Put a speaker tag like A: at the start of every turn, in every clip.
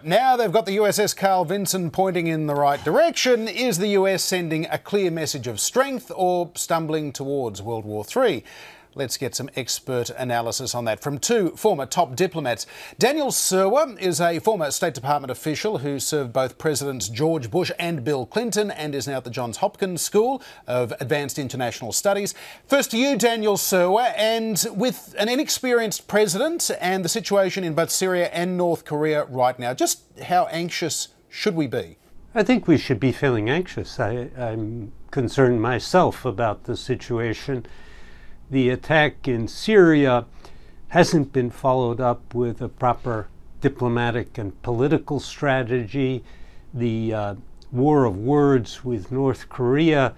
A: Now they've got the USS Carl Vinson pointing in the right direction. Is the US sending a clear message of strength or stumbling towards World War III? Let's get some expert analysis on that from two former top diplomats. Daniel Serwer is a former State Department official who served both Presidents George Bush and Bill Clinton and is now at the Johns Hopkins School of Advanced International Studies. First to you, Daniel Serwer, and with an inexperienced president and the situation in both Syria and North Korea right now, just how anxious should we be?
B: I think we should be feeling anxious. I'm concerned myself about the situation. The attack in Syria hasn't been followed up with a proper diplomatic and political strategy. The war of words with North Korea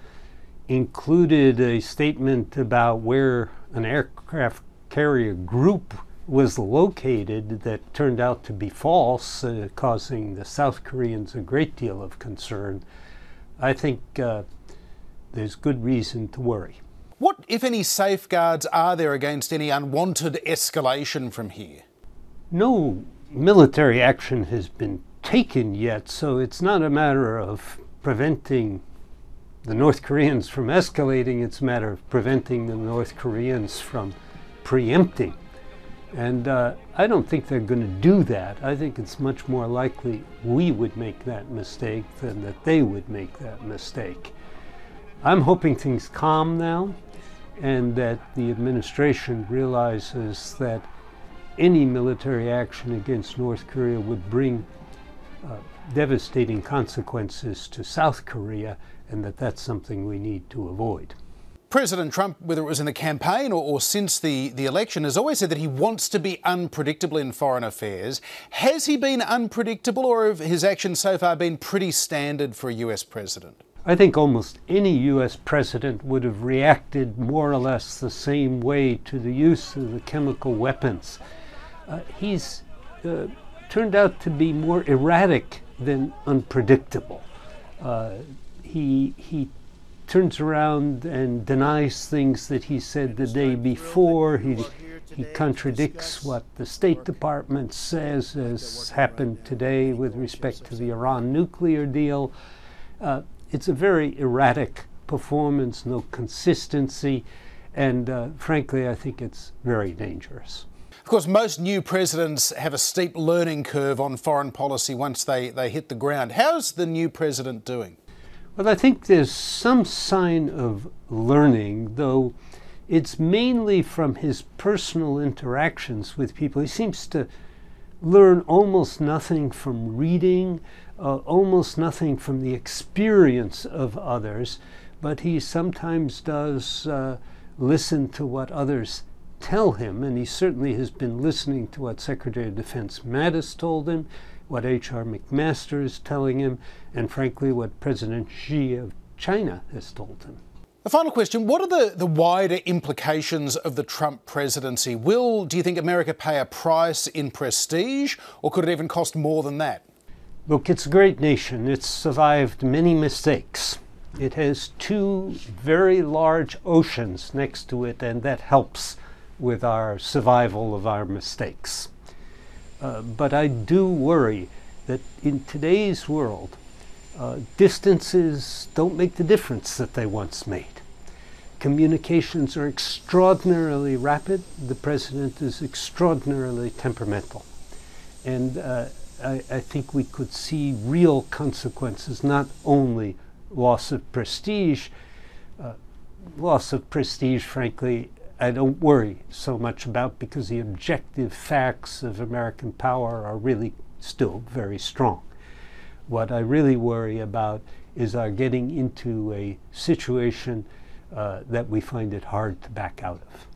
B: included a statement about where an aircraft carrier group was located that turned out to be false, causing the South Koreans a great deal of concern. I think there's good reason to worry.
A: What, if any, safeguards are there against any unwanted escalation from here?
B: No military action has been taken yet, so it's not a matter of preventing the North Koreans from escalating, it's a matter of preventing the North Koreans from preempting. And I don't think they're going to do that. I think it's much more likely we would make that mistake than that they would make that mistake. I'm hoping things calm now, and that the administration realizes that any military action against North Korea would bring devastating consequences to South Korea, and that that's something we need to avoid.
A: President Trump, whether it was in the campaign or since the election, has always said that he wants to be unpredictable in foreign affairs. Has he been unpredictable, or have his actions so far been pretty standard for a US president?
B: I think almost any U.S. president would have reacted more or less the same way to the use of the chemical weapons. He's turned out to be more erratic than unpredictable. He turns around and denies things that he said the day before. He contradicts what the State Department says, as happened today with respect to the Iran nuclear deal. It's a very erratic performance, no consistency, and frankly, I think it's very dangerous.
A: Of course, most new presidents have a steep learning curve on foreign policy once they hit the ground. How's the new president doing?
B: Well, I think there's some sign of learning, though it's mainly from his personal interactions with people. He seems to learn almost nothing from reading, almost nothing from the experience of others, but he sometimes does listen to what others tell him, and he certainly has been listening to what Secretary of Defense Mattis told him, what H.R. McMaster is telling him, and frankly what President Xi of China has told him.
A: A final question, what are the wider implications of the Trump presidency? Do you think America pay a price in prestige, or could it even cost more than that?
B: Look, it's a great nation. It's survived many mistakes. It has two very large oceans next to it, and that helps with our survival of our mistakes. But I do worry that in today's world, distances don't make the difference that they once made. Communications are extraordinarily rapid. The president is extraordinarily temperamental. And I think we could see real consequences, not only loss of prestige. Loss of prestige, frankly, I don't worry so much about, because the objective facts of American power are really still very strong. What I really worry about is our getting into a situation that we find it hard to back out of.